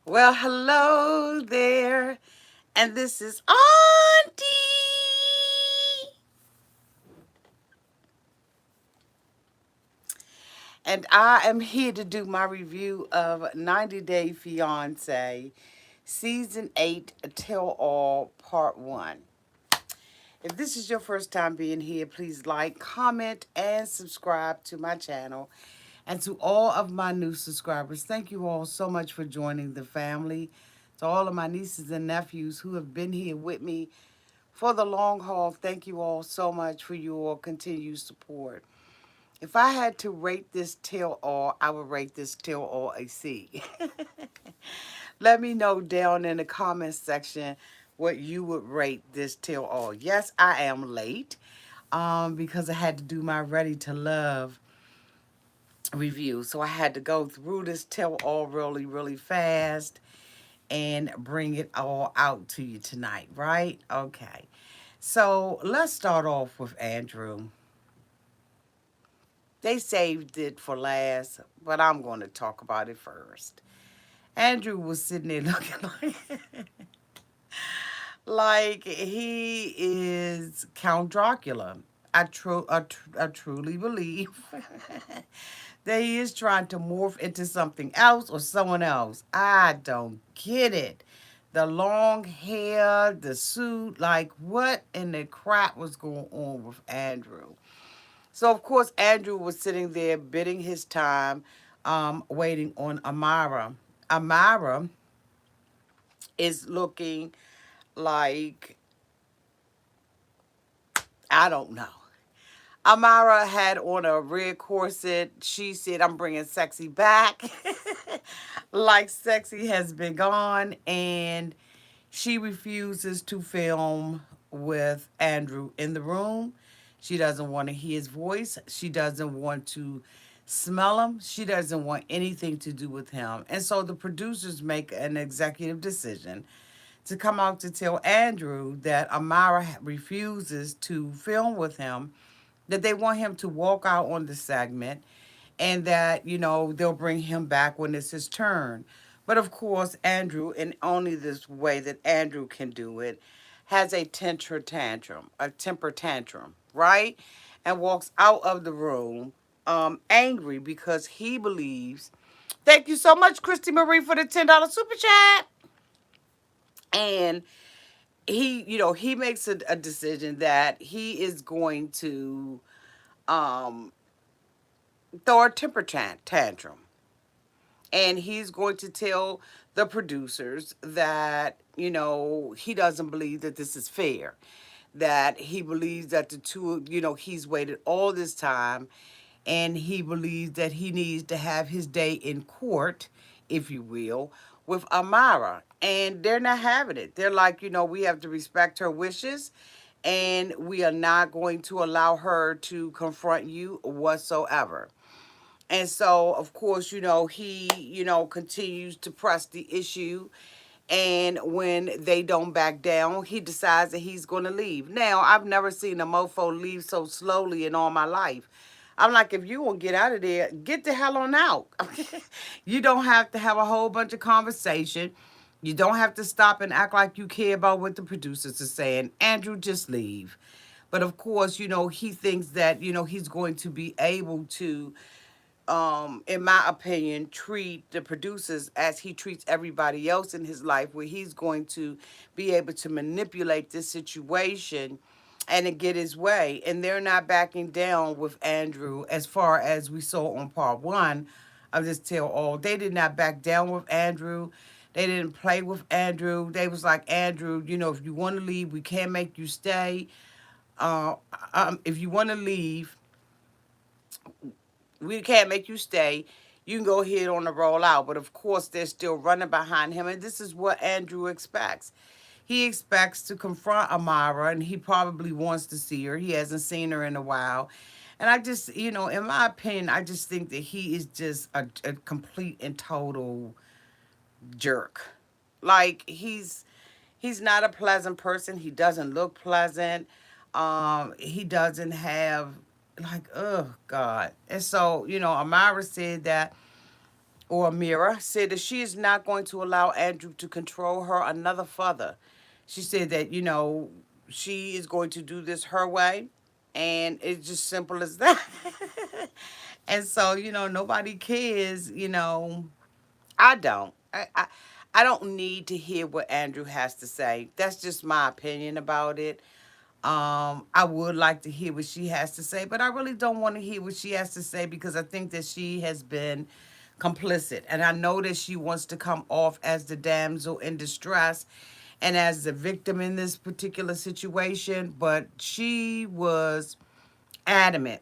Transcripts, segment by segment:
Well, hello there, and this is Auntie. And I am here to do my review of 90 Day Fiance, Season 8, Tell All, Part 1. If this is your first time being here, please like, comment, and subscribe to my channel. And to all of my new subscribers, thank you all so much for joining the family. To all of my nieces and nephews who have been here with me for the long haul, thank you all so much for your continued support. If I had to rate this tell all, I would rate this tell all a C. Let me know down in the comments section what you would rate this tell all. Yes, I am late because I had to do my Ready to Love review. So I had to go through this tell all really, really fast and bring it all out to you tonight, right? Okay. So let's start off with Andrew. They saved it for last, but I'm going to talk about it first. Andrew was sitting there looking like he is Count Dracula. I truly believe that he is trying to morph into something else or someone else. I don't get it. The long hair, the suit, like what in the crap was going on with Andrew? So of course Andrew was sitting there bidding his time, waiting on Amara. Amara is looking like I don't know. Amara had on a red corset. She said, I'm bringing sexy back. Like sexy has been gone. And she refuses to film with Andrew in the room. She doesn't want to hear his voice. She doesn't want to smell him. She doesn't want anything to do with him. And so the producers make an executive decision to come out to tell Andrew that Amara refuses to film with him, that they want him to walk out on the segment, and that, they'll bring him back when it's his turn. But of course, Andrew, in only this way that Andrew can do it, has a temper tantrum, right? And walks out of the room angry because he believes. Thank you so much, Christy Marie, for the $10 super chat. And he makes a decision that he is going to um, throw a tantrum. And he's going to tell the producers that, he doesn't believe that this is fair. That he believes that the two, he's waited all this time, and he believes that he needs to have his day in court, if you will, with Amara. And they're not having it. They're like, we have to respect her wishes, and we are not going to allow her to confront you whatsoever. And so, of course, he, continues to press the issue. And when they don't back down, he decides that he's going to leave. Now, I've never seen a mofo leave so slowly in all my life. I'm like, if you want to get out of there, get the hell on out. You don't have to have a whole bunch of conversation. You don't have to stop and act like you care about what the producers are saying. Andrew, just leave. But of course, he thinks that, he's going to be able to, in my opinion, treat the producers as he treats everybody else in his life, where he's going to be able to manipulate this situation and to get his way. And they're not backing down with Andrew, as far as we saw on part one of this tell all. They did not back down with Andrew. They didn't play with Andrew. They was like, Andrew, if you want to leave, we can't make you stay. If you want to leave, we can't make you stay. You can go ahead on the roll out. But of course, they're still running behind him. And this is what Andrew expects. He expects to confront Amara, and he probably wants to see her. He hasn't seen her in a while. And I just, in my opinion, I just think that he is just a complete and total jerk. Like, he's not a pleasant person. He doesn't look pleasant. He doesn't have, like, oh God. And so, Amara said that or Amira, said that she is not going to allow Andrew to control her another further. She said that, she is going to do this her way, and it's just simple as that. And so, nobody cares, I don't. I don't need to hear what Andrew has to say. That's just my opinion about it. I would like to hear what she has to say, but I really don't want to hear what she has to say because I think that she has been complicit. And I know that she wants to come off as the damsel in distress and as the victim in this particular situation, but she was adamant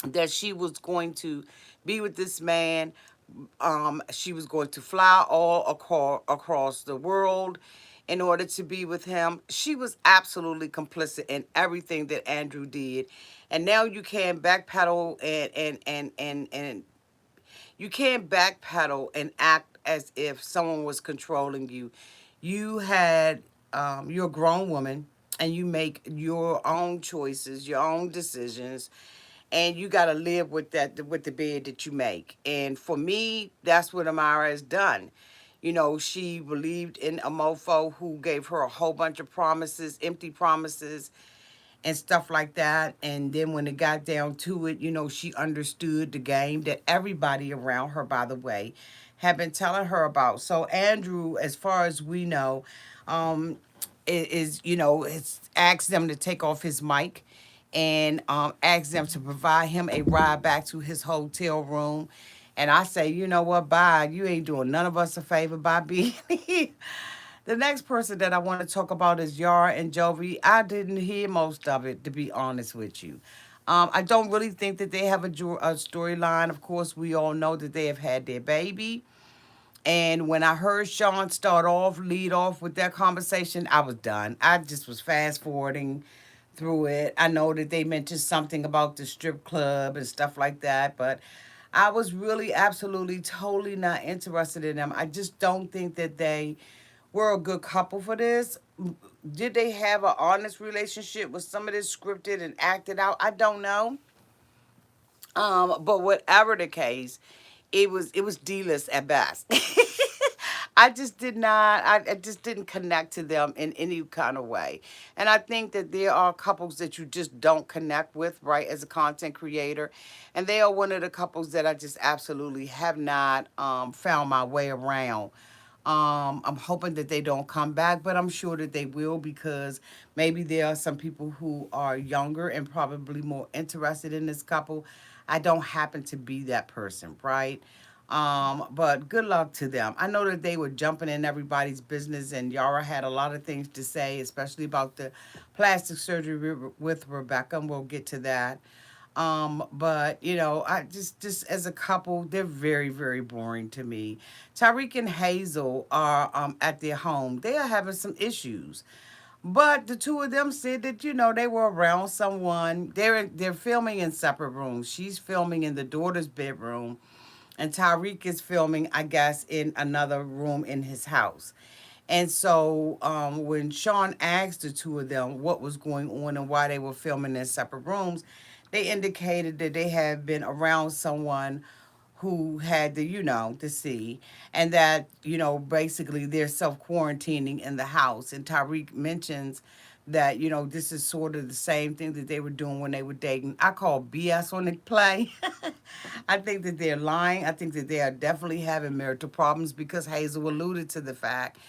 that she was going to be with this man. She was going to fly all across the world in order to be with him. She was absolutely complicit in everything that Andrew did. And now you can backpedal and you can't backpedal and act as if someone was controlling you. You had you're a grown woman and you make your own choices, your own decisions, and you got to live with that, with the bed that you make. And for me, that's what Amara has done. She believed in a mofo who gave her a whole bunch of promises, empty promises, and stuff like that. And then when it got down to it, she understood the game that everybody around her, by the way, had been telling her about. So Andrew, as far as we know, it's asked them to take off his mic and asked them to provide him a ride back to his hotel room. And I say, you know what, bye. You ain't doing none of us a favor by being here. The next person that I want to talk about is Yara and Jovi. I didn't hear most of it, to be honest with you. I don't really think that they have a storyline. Of course, we all know that they have had their baby. And when I heard Sean lead off with that conversation, I was done. I just was fast forwarding through it. I know that they mentioned something about the strip club and stuff like that, but I was really absolutely totally not interested in them. I just don't think that they were a good couple for this. Did they have an honest relationship? Was some of this scripted and acted out? I don't know. But whatever the case, it was D-list at best. I just did not. I just didn't connect to them in any kind of way. And I think that there are couples that you just don't connect with, right, as a content creator. And they are one of the couples that I just absolutely have not found my way around. I'm hoping that they don't come back, but I'm sure that they will because maybe there are some people who are younger and probably more interested in this couple. I don't happen to be that person, right? But good luck to them. I know that they were jumping in everybody's business, and Yara had a lot of things to say, especially about the plastic surgery with Rebecca, and we'll get to that. But I just as a couple, they're very, very boring to me. Tariq and Hazel are at their home. They are having some issues. But the two of them said that they were around someone. They're filming in separate rooms. She's filming in the daughter's bedroom, and Tariq is filming, I guess, in another room in his house. And so when Sean asked the two of them what was going on and why they were filming in separate rooms, they indicated that they had been around someone who had the see, and that, basically they're self quarantining in the house. And Tariq mentions that, this is sort of the same thing that they were doing when they were dating. I call BS on the play. I think that they're lying. I think that they are definitely having marital problems because Hazel alluded to the fact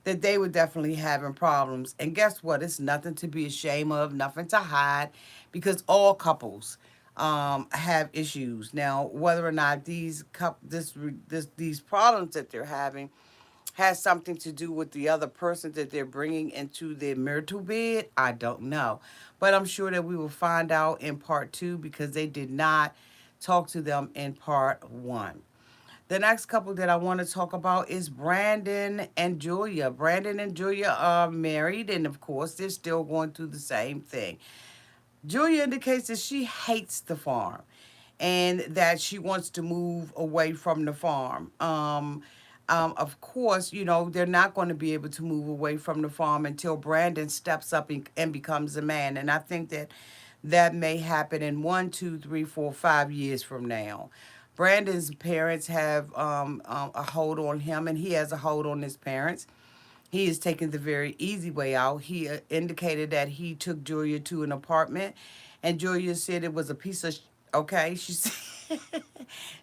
that they were definitely having problems. And guess what? It's nothing to be ashamed of, nothing to hide, because all couples have issues. Now, whether or not these problems that they're having has something to do with the other person that they're bringing into their marital bed, I don't know. But I'm sure that we will find out in part two because they did not talk to them in part one. The next couple that I want to talk about is Brandon and Julia. Brandon and Julia are married, and of course, they're still going through the same thing. Julia indicates that she hates the farm and that she wants to move away from the farm. Of course, they're not going to be able to move away from the farm until Brandon steps up and becomes a man. And I think that may happen in 1, 2, 3, 4, 5 years from now. Brandon's parents have a hold on him, and he has a hold on his parents. He is taking the very easy way out. He indicated that he took Julia to an apartment, and Julia said it was a piece of. Okay, she said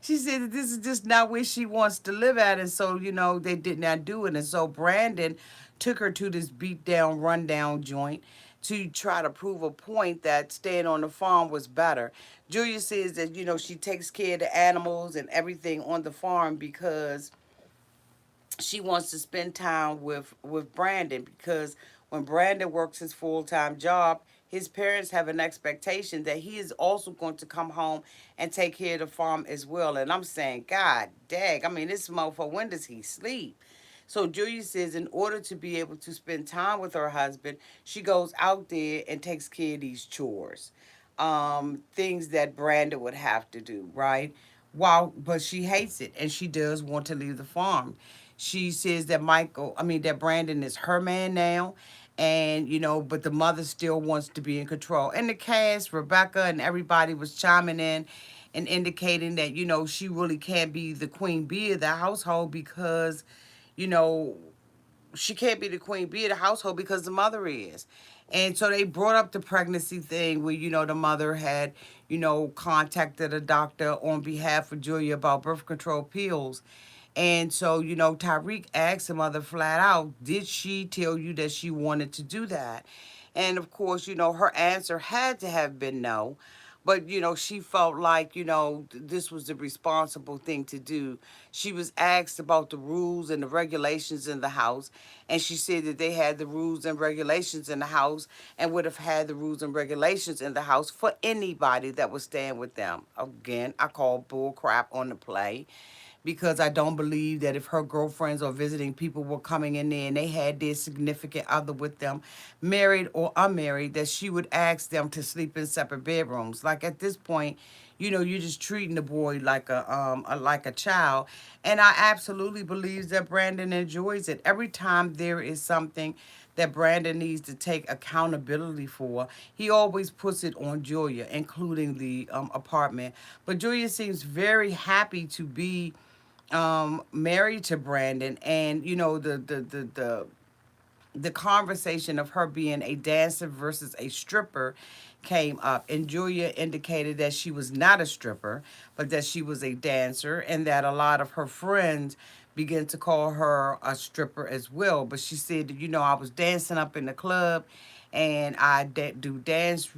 she said that this is just not where she wants to live at, and so they did not do it, and so Brandon took her to this beat down, rundown joint to try to prove a point that staying on the farm was better. Julia says that she takes care of the animals and everything on the farm because she wants to spend time with Brandon, because when Brandon works his full-time job, his parents have an expectation that he is also going to come home and take care of the farm as well. And I'm saying, God dang, I mean, this motherfucker, when does he sleep? So Julia says in order to be able to spend time with her husband, she goes out there and takes care of these chores. Things that Brandon would have to do, right? But she hates it and she does want to leave the farm. She says that that Brandon is her man now, and but the mother still wants to be in control. And the cast, Rebecca and everybody was chiming in and indicating that she really can't be the queen bee of the household because you know she can't be the queen bee of the household because the mother is. And so they brought up the pregnancy thing where, the mother had, contacted a doctor on behalf of Julia about birth control pills. And so, Tariq asked the mother flat out, did she tell you that she wanted to do that? And of course, her answer had to have been no. But, she felt like, this was the responsible thing to do. She was asked about the rules and the regulations in the house. And she said that they had the rules and regulations in the house and would have had the rules and regulations in the house for anybody that was staying with them. Again, I call bull crap on the play, because I don't believe that if her girlfriends or visiting people were coming in there and they had their significant other with them, married or unmarried, that she would ask them to sleep in separate bedrooms. Like at this point, you're just treating the boy like a child. And I absolutely believe that Brandon enjoys it. Every time there is something that Brandon needs to take accountability for, he always puts it on Julia, including the apartment. But Julia seems very happy to be married to Brandon, and the conversation of her being a dancer versus a stripper came up, and Julia indicated that she was not a stripper, but that she was a dancer, and that a lot of her friends began to call her a stripper as well. But she said that, I was dancing up in the club, and I do dance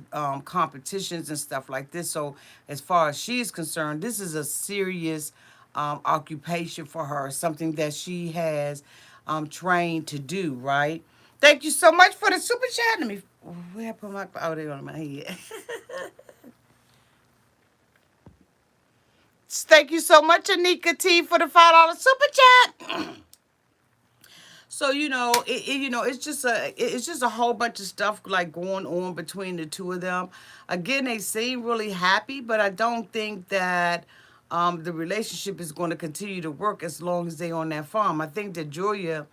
competitions and stuff like this. So as far as she's concerned, this is a serious occupation for her, something that she has trained to do, right? Thank you so much for the super chat. Let me, where I put my, oh, they on my head. Thank you so much, Anika T, for the $5 super chat. So it's just a whole bunch of stuff like going on between the two of them. Again, they seem really happy, but I don't think that the relationship is going to continue to work as long as they on that farm. I think that Julia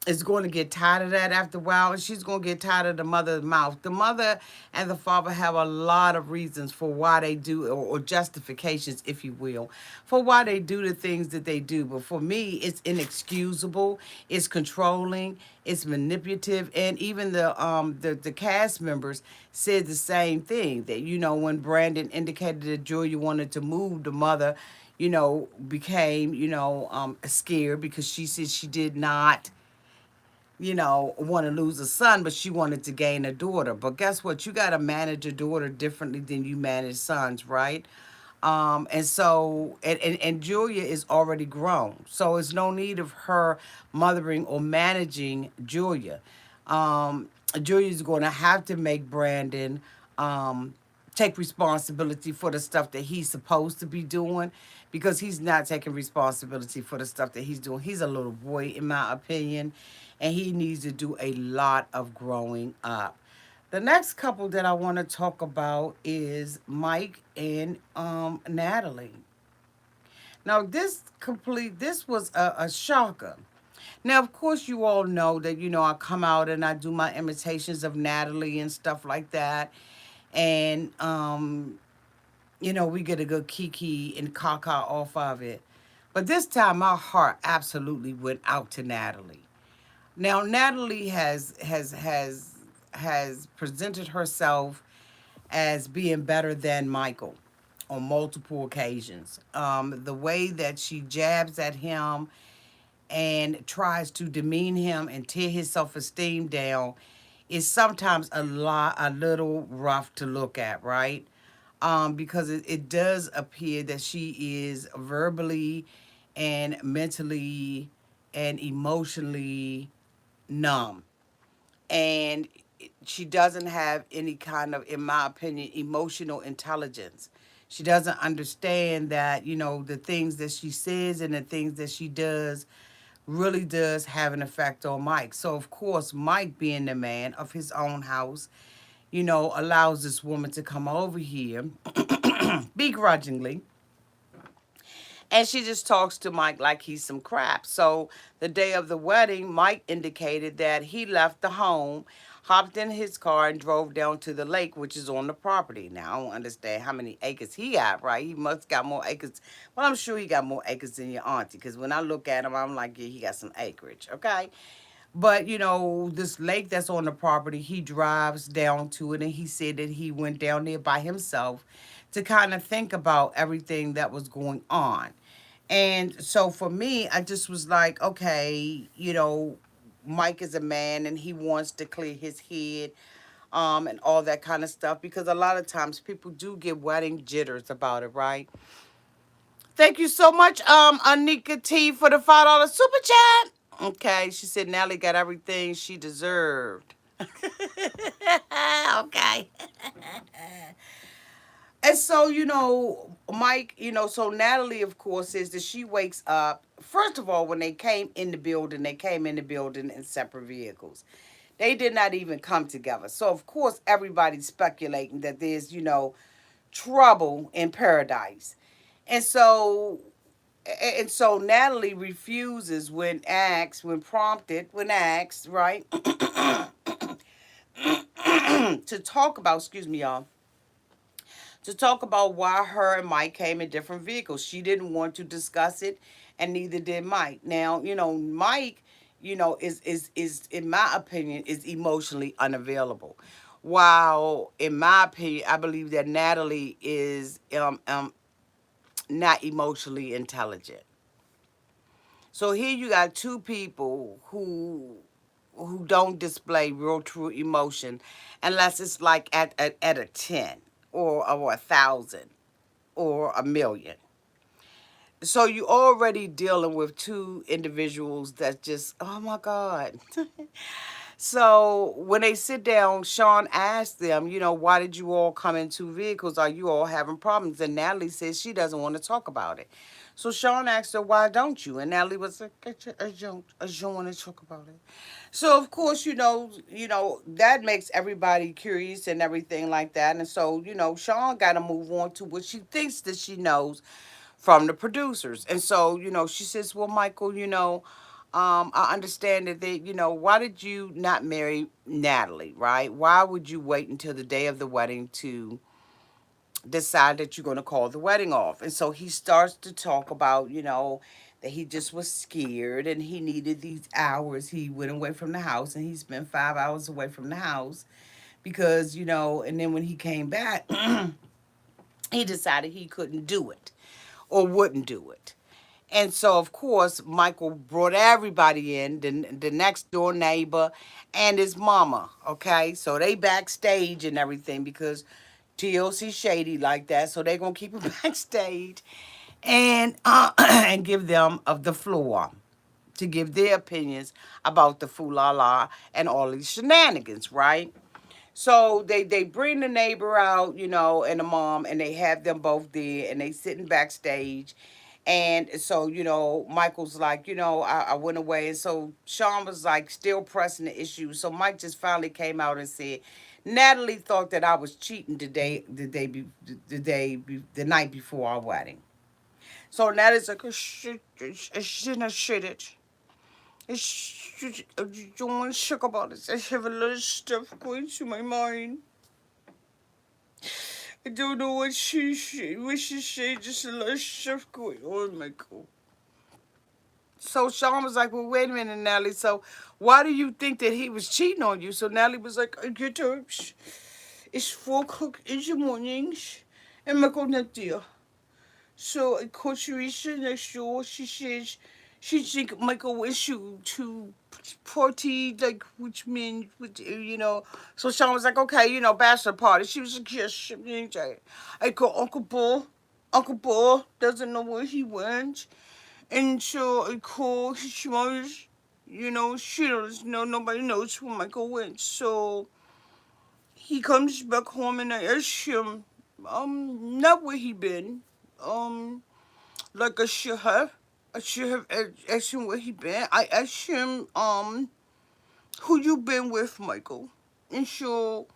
is going to get tired of that after a while, and she's going to get tired of the mother's mouth. The mother and the father have a lot of reasons for why they do, or justifications, if you will, for why they do the things that they do. But for me, it's inexcusable, it's controlling, it's manipulative, and even the cast members said the same thing, that when Brandon indicated that Julia wanted to move, the mother became scared, because she said she did not want to lose a son, but she wanted to gain a daughter. But guess what? You got to manage a daughter differently than you manage sons, right? And so, and Julia is already grown. So it's no need of her mothering or managing Julia. Julia's going to have to make Brandon take responsibility for the stuff that he's supposed to be doing, because he's not taking responsibility for the stuff that he's doing. He's a little boy, in my opinion, and he needs to do a lot of growing up. The next couple that I want to talk about is Mike and Natalie. Now, this was a shocker. Now, of course, you all know that, I come out and I do my imitations of Natalie and stuff like that. And we get a good kiki and caca off of it. But this time, my heart absolutely went out to Natalie. Now, Natalie has presented herself as being better than Michael on multiple occasions. The way that she jabs at him and tries to demean him and tear his self-esteem down is sometimes a little rough to look at, right? Because it does appear that she is verbally and mentally and emotionally numb, and she doesn't have any kind of, in my opinion, emotional intelligence. She doesn't understand that, the things that she says and the things that she does really does have an effect on Mike. So of course, Mike, being the man of his own house, allows this woman to come over here begrudgingly, and she just talks to Mike like he's some crap. So the day of the wedding, Mike indicated that he left the home, hopped in his car, and drove down to the lake, which is on the property. Now, I don't understand how many acres he got, right? He must got more acres. Well, I'm sure he got more acres than your auntie, because when I look at him, I'm like, yeah, he got some acreage, okay? But this lake that's on the property, he drives down to it, and he said that he went down there by himself to kind of think about everything that was going on. And so for me, I just was like, okay, Mike is a man and he wants to clear his head, and all that kind of stuff, because a lot of times people do get wedding jitters about it, right? Thank you so much, Anika T, for the $5 super chat. Okay, she said Nelly got everything she deserved. Okay. And so, Mike, so Natalie, of course, says that she wakes up. First of all, when they came in the building in separate vehicles. They did not even come together. So, of course, everybody's speculating that there's, trouble in paradise. And so, and so Natalie refuses when asked, right, to talk about, excuse me, y'all, to talk about why her and Mike came in different vehicles. She didn't want to discuss it, and neither did Mike. Now, Mike, is in my opinion is emotionally unavailable. While in my opinion, I believe that Natalie is not emotionally intelligent. So here you got two people who don't display real true emotion unless it's like at a 10 or 1,000 or a million. So you already dealing with two individuals that just, oh my God. So when they sit down, Sean asked them, why did you all come in two vehicles? Are you all having problems? And Natalie says she doesn't want to talk about it. So Sean asked her, why don't you? And Natalie was like, I don't want to talk about it. So of course, that makes everybody curious and everything like that. And so, Sean got to move on to what she thinks that she knows from the producers. And so, she says, well, Michael, I understand that why did you not marry Natalie, right? Why would you wait until the day of the wedding to decide that you're going to call the wedding off? And so he starts to talk about, that he just was scared and he needed these hours. He went away from the house and he spent 5 hours away from the house because, and then when he came back, he decided he couldn't do it or wouldn't do it. And so, of course, Michael brought everybody in, the next door neighbor and his mama, okay? So they backstage and everything because TLC shady like that, so they going to keep it backstage and and give them of the floor to give their opinions about the foolala and all these shenanigans, right? So they bring the neighbor out, and the mom, and they have them both there, and they sitting backstage. And so, Michael's like, I went away. And so Sean was like still pressing the issue. So Mike just finally came out and said, Natalie thought that I was cheating the night before our wedding. So Natalie's like, I shouldn't have shit it. I don't want to talk about this. I have a lot of stuff going through my mind. I don't know what she said. Just a lot of stuff going on, Michael. So Sean was like, well, wait a minute, Natalie. So why do you think that he was cheating on you? So Natalie was like, I get up. It's 4 o'clock in the mornings. And Michael not there. So I called Teresa next door. She says she think Michael wants you to party, like, which means, So Sean was like, okay, bachelor party. She was like, yes. I called Uncle Bull. Uncle Bull doesn't know where he went. And so I called his mother's, she doesn't know, nobody knows where Michael went. So he comes back home and I ask him, not where he been. Like I should have. I should have asked him where he been. I asked him, who you been with, Michael? And so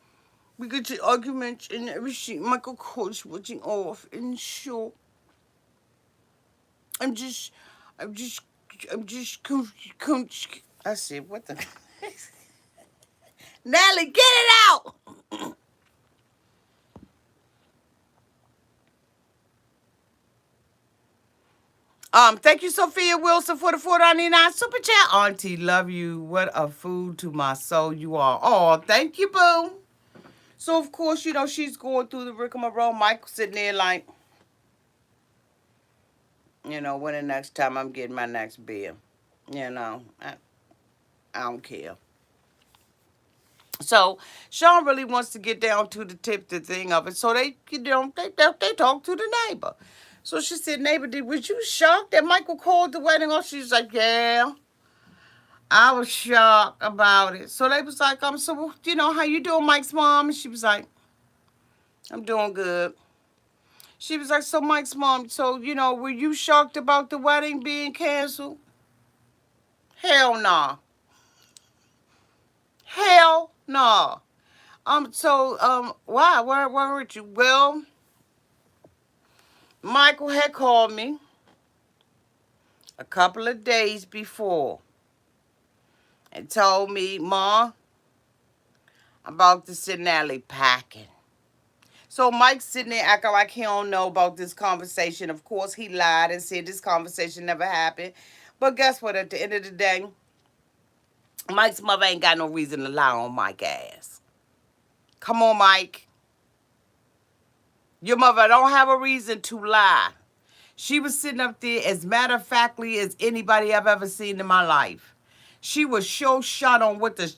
we get to arguments and everything. Michael calls watching off, and so I'm just, I'm just, I'm just, I said, what the? Natalie, get it out! Thank you, Sophia Wilson, for the 4.99 super chat. Auntie, love you. What a food to my soul you are. Oh, thank you, boo. So of course, she's going through the rigmarole. Mike's sitting there like, when the next time I'm getting my next beer. I don't care. So Sean really wants to get down to the thing of it. So they talk to the neighbor. So she said, neighbor, was you shocked that Michael called the wedding off? She's like, yeah, I was shocked about it. So they was like, so how you doing, Mike's mom? And she was like, I'm doing good. She was like, so Mike's mom, so were you shocked about the wedding being canceled? Hell nah. Hell nah. Why? Where were you? Well, Michael had called me a couple of days before and told me, Ma, I'm about to sit Natalie packing. So Mike's sitting there acting like he don't know about this conversation. Of course, he lied and said this conversation never happened. But guess what? At the end of the day, Mike's mother ain't got no reason to lie on Mike's ass. Come on, Mike. Your mother don't have a reason to lie. She was sitting up there as matter of factly as anybody I've ever seen in my life. She was so shot on what the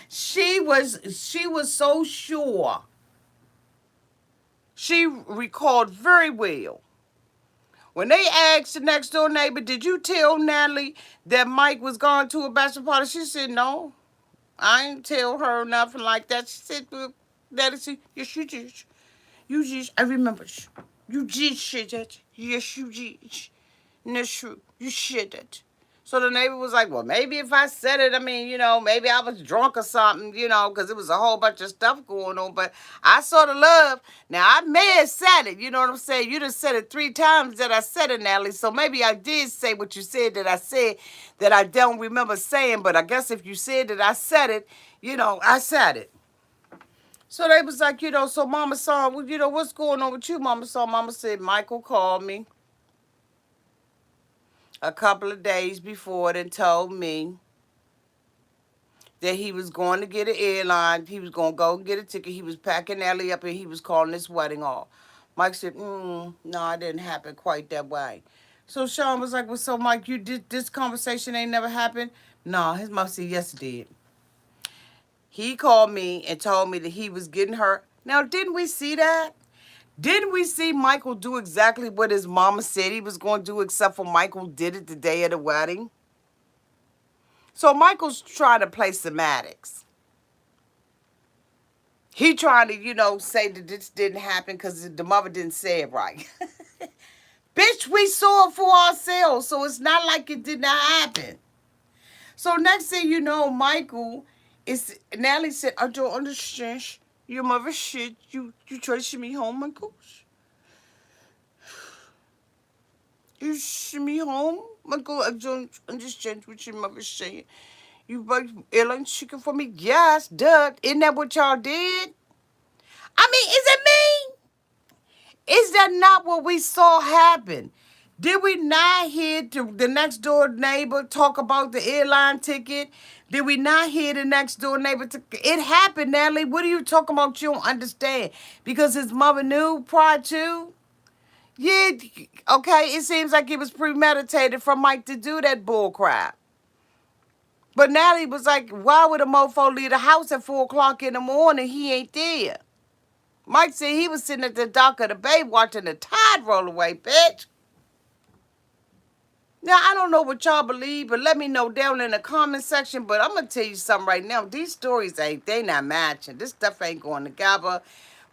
she was so sure. She recalled very well. When they asked the next door neighbor, did you tell Natalie that Mike was going to a bachelor party? She said, no. I didn't tell her nothing like that. She said, well, Natalie, yes, you did. You did. I remember. You did say that. Yes, you did. And that's true. You said that. So the neighbor was like, well, maybe if I said it, maybe I was drunk or something, because it was a whole bunch of stuff going on. But I saw the love. Now, I may have said it. You know what I'm saying? You just said it 3 times that I said it, Natalie. So maybe I did say what you said that I said that I don't remember saying. But I guess if you said that I said it, I said it. So they was like, so Mama saw, well, what's going on with you, Mama saw? Mama said, Michael called me a couple of days before and told me that he was going to get an airline. He was going to go and get a ticket. He was packing Ellie up and he was calling this wedding off. Mike said, no, it didn't happen quite that way. So Sean was like, well, so Mike, you did this conversation ain't never happened? No, his mom said, yes, it did. He called me and told me that he was getting hurt. Now, didn't we see that? Didn't we see Michael do exactly what his mama said he was going to do, except for Michael did it the day of the wedding? So Michael's trying to play semantics. He trying to, say that this didn't happen because the mother didn't say it right. Bitch, we saw it for ourselves, so it's not like it did not happen. So next thing you know, Michael Natalie said, I don't understand. Your mother shit. You try to send me home, Michael? You send me home? Michael, I don't understand what your mother's saying. You buy airline chicken for me? Yes, duh. Isn't that what y'all did? I mean, is it me? Is that not what we saw happen? Did we not hear the next door neighbor talk about the airline ticket? Did we not hear the next door neighbor? It happened, Natalie. What are you talking about? You don't understand. Because his mother knew prior to? Yeah, okay. It seems like it was premeditated for Mike to do that bull crap. But Natalie was like, why would a mofo leave the house at 4 o'clock in the morning? He ain't there. Mike said he was sitting at the dock of the bay watching the tide roll away, bitch. Now, I don't know what y'all believe, but let me know down in the comment section. But I'm going to tell you something right now. These stories, they not matching. This stuff ain't going together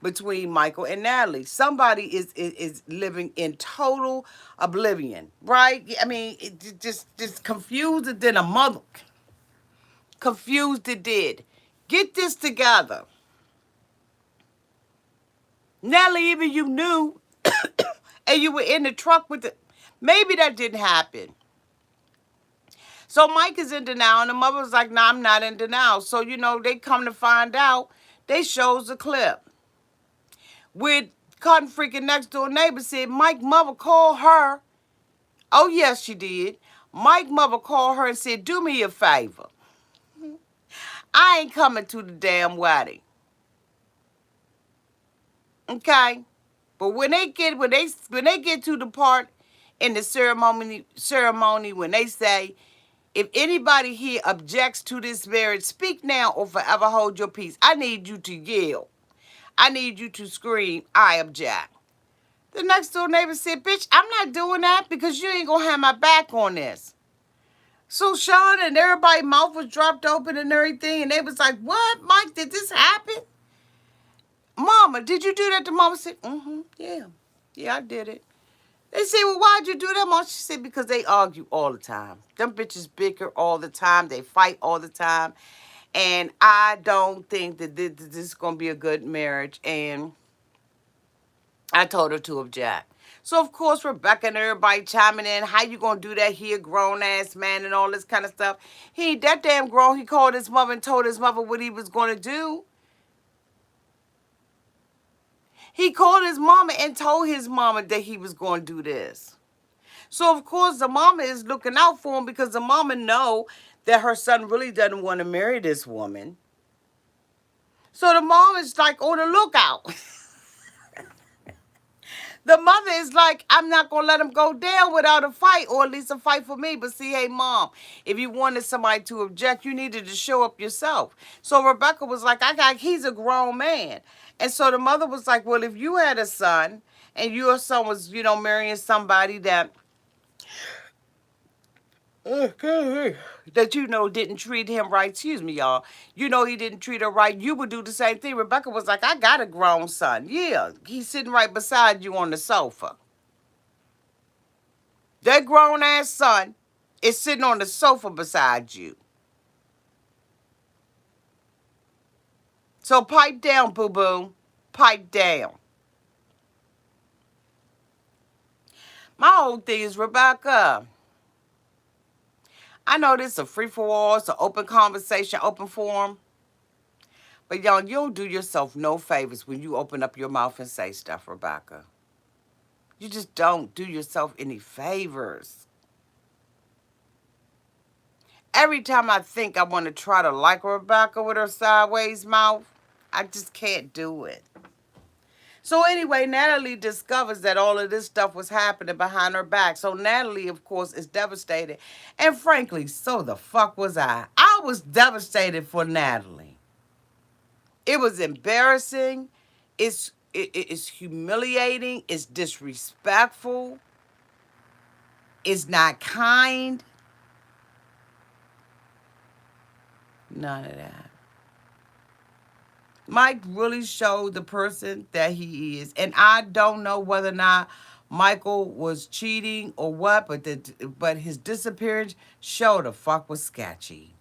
between Michael and Natalie. Somebody is living in total oblivion, right? I mean, just confused than a mother. Confused it did. Get this together. Natalie, even you knew, and you were in the truck with the... Maybe that didn't happen. So Mike is in denial, and the mother was like, nah, I'm not in denial. So, they come to find out, they shows the clip. With cotton freaking next door neighbor said, Mike mother called her. Oh, yes, she did. Mike mother called her and said, do me a favor. I ain't coming to the damn wedding. Okay? But when they get to the part in the ceremony when they say, if anybody here objects to this marriage, speak now or forever hold your peace. I need you to yell. I need you to scream, I object. The next door neighbor said, bitch, I'm not doing that because you ain't gonna have my back on this. So Sean and everybody's mouth was dropped open and everything, and they was like, what, Mike, did this happen? Mama, did you do that? The mama said, yeah. Yeah, I did it. They said, well, why'd you do that, Mom? She said, because they argue all the time. Them bitches bicker all the time. They fight all the time. And I don't think that this is going to be a good marriage. And I told her to object. So, of course, Rebecca and everybody chiming in. How you going to do that here, grown-ass man, and all this kind of stuff? He ain't that damn grown. He called his mother and told his mother what he was going to do. He called his mama and told his mama that he was going to do this. So, of course, the mama is looking out for him because the mama know that her son really doesn't want to marry this woman. So the mom is like on the lookout. The mother is like, I'm not going to let him go down without a fight, or at least a fight for me. But see, hey, Mom, if you wanted somebody to object, you needed to show up yourself. So Rebecca was like, he's a grown man. And so the mother was like, well, if you had a son and your son was, marrying somebody that didn't treat him right. Excuse me, y'all. He didn't treat her right. You would do the same thing. Rebecca was like, I got a grown son. Yeah, he's sitting right beside you on the sofa. That grown-ass son is sitting on the sofa beside you. So pipe down, boo-boo. Pipe down. My whole thing is, Rebecca, I know this is a free-for-all. It's an open conversation, open forum. But y'all, you'll do yourself no favors when you open up your mouth and say stuff, Rebecca. You just don't do yourself any favors. Every time I think I want to try to like Rebecca with her sideways mouth, I just can't do it. So anyway, Natalie discovers that all of this stuff was happening behind her back. So Natalie, of course, is devastated. And frankly, so the fuck was I. I was devastated for Natalie. It was embarrassing. It's humiliating. It's disrespectful. It's not kind. None of that. Mike really showed the person that he is. And I don't know whether or not Michael was cheating or what, but his disappearance showed the fuck was sketchy.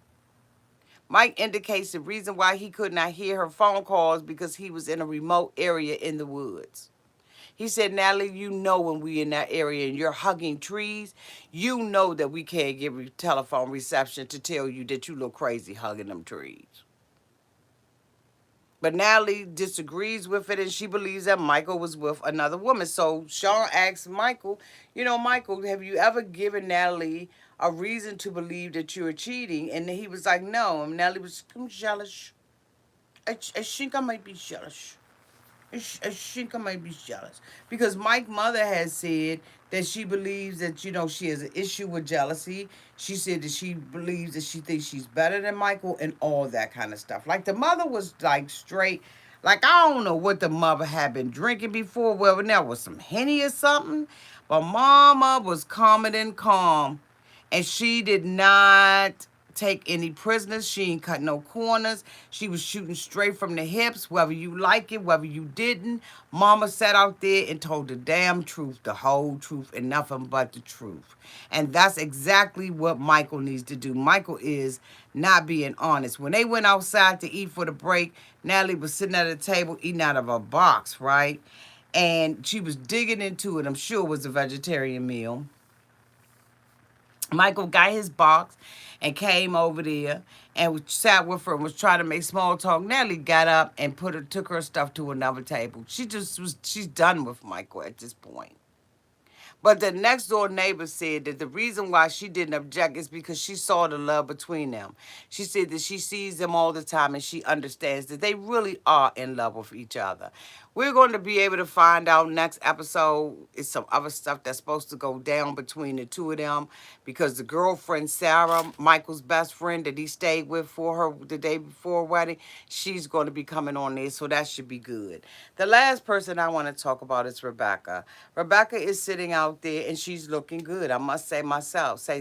Mike indicates the reason why he could not hear her phone calls because he was in a remote area in the woods. He said, Natalie, when we in that area and you're hugging trees, that we can't give telephone reception to tell you that you look crazy hugging them trees. But Natalie disagrees with it, and she believes that Michael was with another woman. So Sean asks Michael, Michael, have you ever given Natalie a reason to believe that you were cheating? And he was like, no. And Natalie was, I'm jealous. I think I might be jealous. I think I might be jealous because Mike's mother has said that she believes that she has an issue with jealousy. She said that she believes that she thinks she's better than Michael and all that kind of stuff. Like the mother was like straight. Like I don't know what the mother had been drinking before, whether there was some Henny or something, but Mama was calmer than calm, and she did not take any prisoners. She ain't cut no corners. She was shooting straight from the hips, whether you like it, whether you didn't. Mama sat out there and told the damn truth, the whole truth, and nothing but the truth. And that's exactly what Michael needs to do. Michael is not being honest. When they went outside to eat for the break, Natalie was sitting at a table eating out of a box, right? And she was digging into it. I'm sure it was a vegetarian meal. Michael got his box and came over there and sat with her and was trying to make small talk. Nellie got up and took her stuff to another table. She's done with Michael at this point. But the next door neighbor said that the reason why she didn't object is because she saw the love between them. She said that she sees them all the time and she understands that they really are in love with each other. We're going to be able to find out next episode is some other stuff that's supposed to go down between the two of them because the girlfriend, Sarah, Michael's best friend that he stayed with for her the day before wedding, she's going to be coming on there, so that should be good. The last person I want to talk about is Rebecca. Rebecca is sitting out there and she's looking good. I must say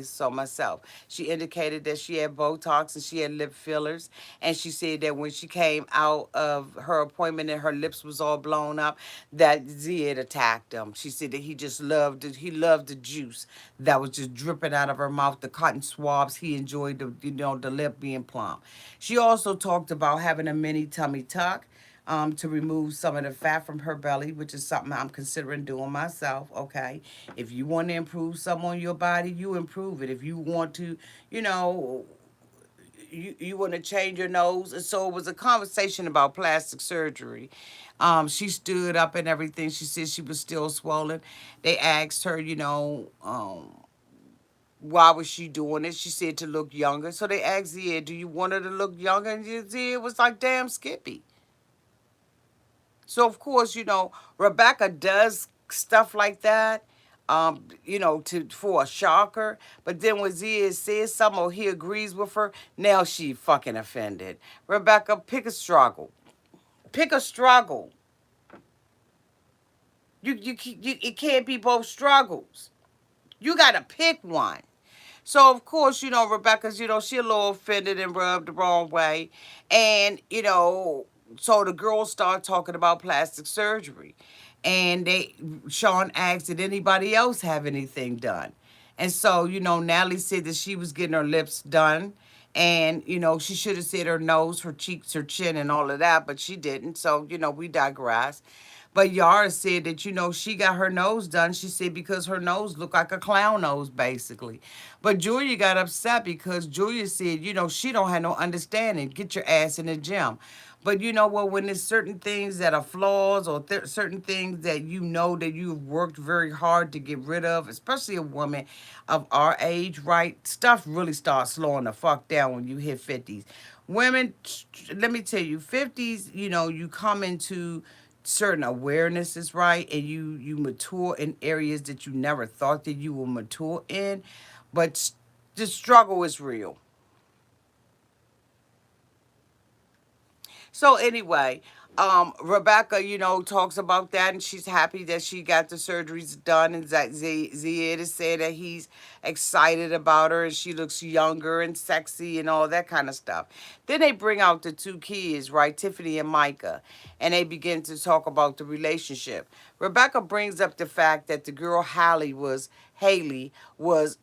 so myself. She indicated that she had Botox and she had lip fillers, and she said that when she came out of her appointment and her lips was all blown up, that Z had attacked him. She said that he just loved it. He loved the juice that was just dripping out of her mouth, the cotton swabs. He enjoyed the lip being plump. She also talked about having a mini tummy tuck. To remove some of the fat from her belly, which is something I'm considering doing myself. Okay, if you want to improve some on your body, you improve it. If you want to, you know, you want to change your nose. And so it was a conversation about plastic surgery. She stood up and everything. She said she was still swollen. They asked her, why was she doing it? She said to look younger. So they asked Zia, do you want her to look younger? And Zia was like, damn Skippy. So of course, Rebecca does stuff like that, for a shocker. But then when Zia says something or he agrees with her, now she fucking offended. Rebecca, pick a struggle. Pick a struggle. It can't be both struggles. You gotta pick one. So of course, Rebecca's, she a little offended and rubbed the wrong way. And, so the girls start talking about plastic surgery. And Sean asked, did anybody else have anything done? And so, Natalie said that she was getting her lips done. And, she should have said her nose, her cheeks, her chin, and all of that, but she didn't. So, we digress. But Yara said that, she got her nose done. She said because her nose looked like a clown nose, basically. But Julia got upset because Julia said, she don't have no understanding. Get your ass in the gym. But you know what? When there's certain things that are flaws or certain things that that you've worked very hard to get rid of, especially a woman of our age, right? Stuff really starts slowing the fuck down when you hit 50s. Women, let me tell you, 50s, you come into certain awarenesses, right? And you mature in areas that you never thought that you would mature in. But the struggle is real. So anyway, Rebecca, talks about that, and she's happy that she got the surgeries done, and that Zia to say that he's excited about her, and she looks younger and sexy and all that kind of stuff. Then they bring out the two kids, right, Tiffany and Micah, and they begin to talk about the relationship. Rebecca brings up the fact that the girl Haley was, flirting with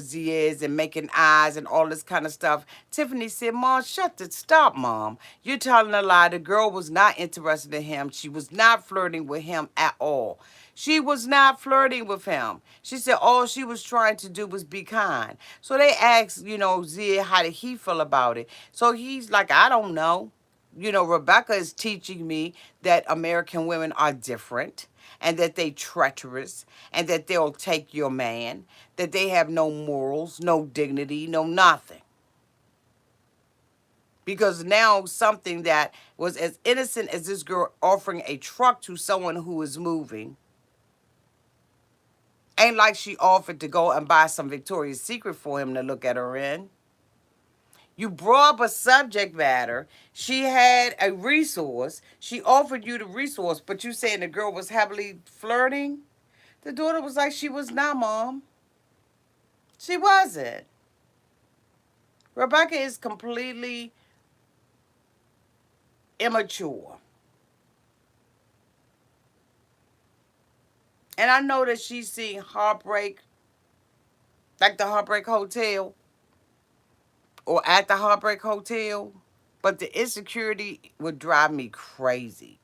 Ziaz and making eyes and all this kind of stuff. Tiffany said, Mom, stop, Mom. You're telling a lie. The girl was not interested in him. She was not flirting with him at all. She was not flirting with him. She said all she was trying to do was be kind. So they asked, Zia, how did he feel about it? So he's like, I don't know. Rebecca is teaching me that American women are different and that they treacherous and that they'll take your man, that they have no morals, no dignity, no nothing. Because now something that was as innocent as this girl offering a truck to someone who is moving ain't like she offered to go and buy some Victoria's Secret for him to look at her in. You brought up a subject matter. She had a resource. She offered you the resource, but you saying the girl was heavily flirting? The daughter was like, she was not, Mom. She wasn't. Rebecca is completely immature. And I know that she's seen heartbreak, like the Heartbreak Hotel or at the Heartbreak Hotel, but the insecurity would drive me crazy.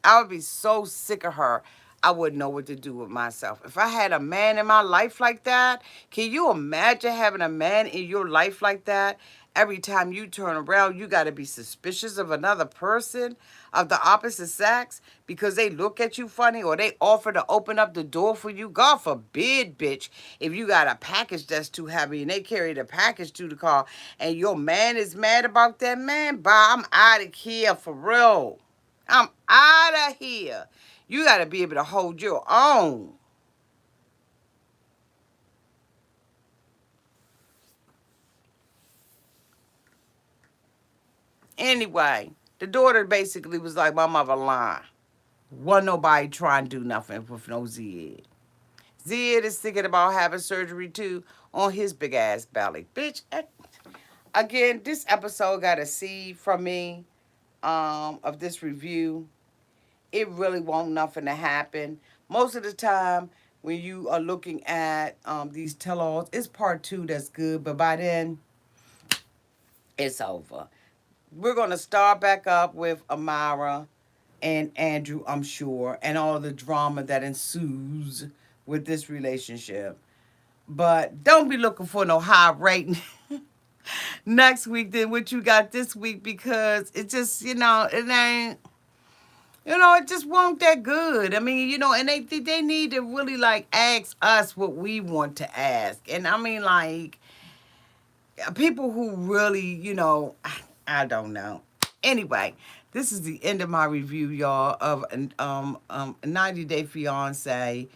I would be so sick of her. I wouldn't know what to do with myself. If I had a man in my life like that, can you imagine having a man in your life like that? Every time you turn around, you got to be suspicious of another person of the opposite sex because they look at you funny or they offer to open up the door for you. God forbid, bitch, if you got a package that's too heavy and they carry the package to the car and your man is mad about that, man, bye, I'm out of here for real. I'm out of here. You got to be able to hold your own. Anyway, the daughter basically was like, my mother lying. Wasn't nobody trying to do nothing with no Zed. Zed is thinking about having surgery too on his big ass belly. Bitch, again, this episode got a C from me of this review. It really won't nothing to happen. Most of the time, when you are looking at these tell-alls, it's part two that's good, but by then, it's over. We're going to start back up with Amara and Andrew, I'm sure, and all the drama that ensues with this relationship. But don't be looking for no high rating next week than what you got this week because it just, it ain't. It just won't that good. I mean, and they need to really like ask us what we want to ask. And I mean, like people who really, I don't know. Anyway, this is the end of my review, y'all, of a 90 Day Fiance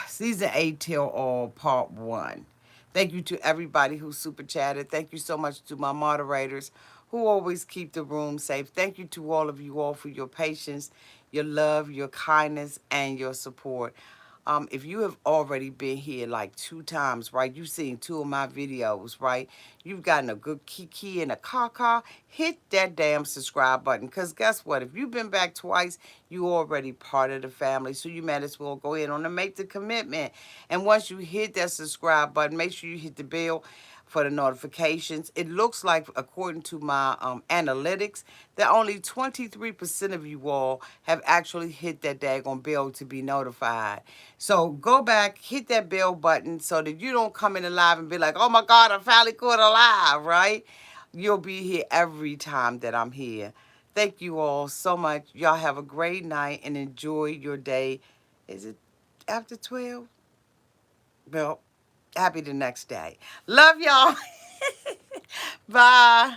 season 8 till all part 1. Thank you to everybody who super chatted. Thank you so much to my moderators who always keep the room safe. Thank you to all of you all for your patience, your love, your kindness, and your support. If you have already been here like 2 times, right? You've seen 2 of my videos, right? You've gotten a good kiki and a caca. Hit that damn subscribe button. Because guess what? If you've been back twice, you already part of the family. So you might as well go ahead on and make the commitment. And once you hit that subscribe button, make sure you hit the bell for the notifications. It looks like, according to my analytics, that only 23% of you all have actually hit that daggone bell to be notified. So go back, hit that bell button so that you don't come in live and be like, oh my God, I finally caught alive, right? You'll be here every time that I'm here. Thank you all so much. Y'all have a great night and enjoy your day. Is it after 12? Well, happy the next day. Love y'all. Bye.